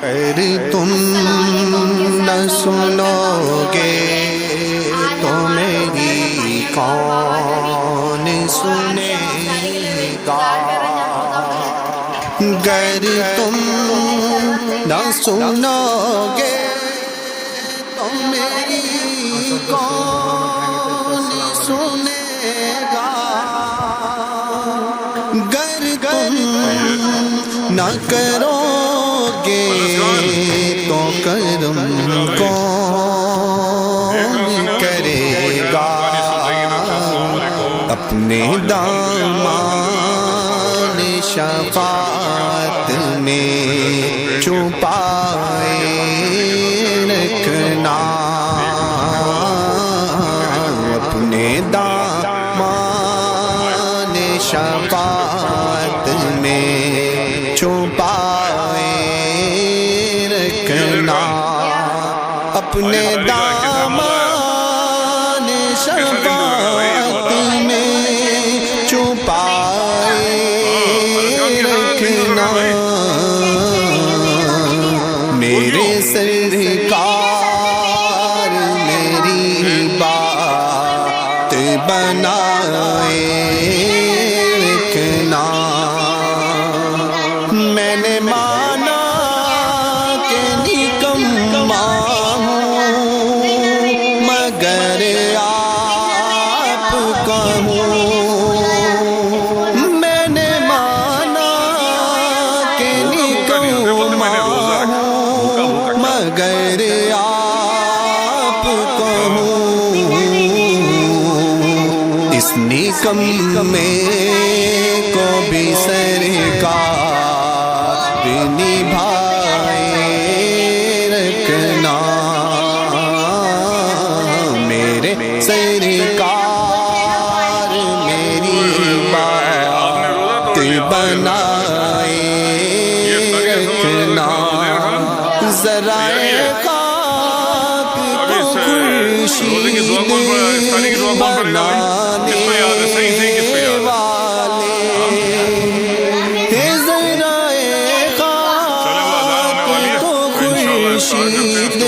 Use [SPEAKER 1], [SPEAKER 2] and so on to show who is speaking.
[SPEAKER 1] اگر تم نہ سنو گے تو میری کون سنے گا؟ اگر تم نہ سنو گے تو میری کون سنے گا؟ اگر تم نہ کرو گے تو کرم کون کرے گا؟ اپنے دامان شفاعت میں چھپائے رکھنا، اپنے دامان شفاعت میں چھپائے رکھنا، اپنے دامان شفاعت میں چھپائے رکھنا۔ میرے سرکار میری بات بنائے رکھنا۔ میں نے مانا کہ نکما ہوں مگر آپ کا ہوں، میں نے مانا کہ نکما ہوں مگر آپ کا ہوں، اس نکمے کو بھی سرکار نبھائے رکھنا۔ میرے سرکار میری بات بنائے رکھنا، ذرائع خاک کو خورشید بنانے والے، ذرائع خاک کو خورشید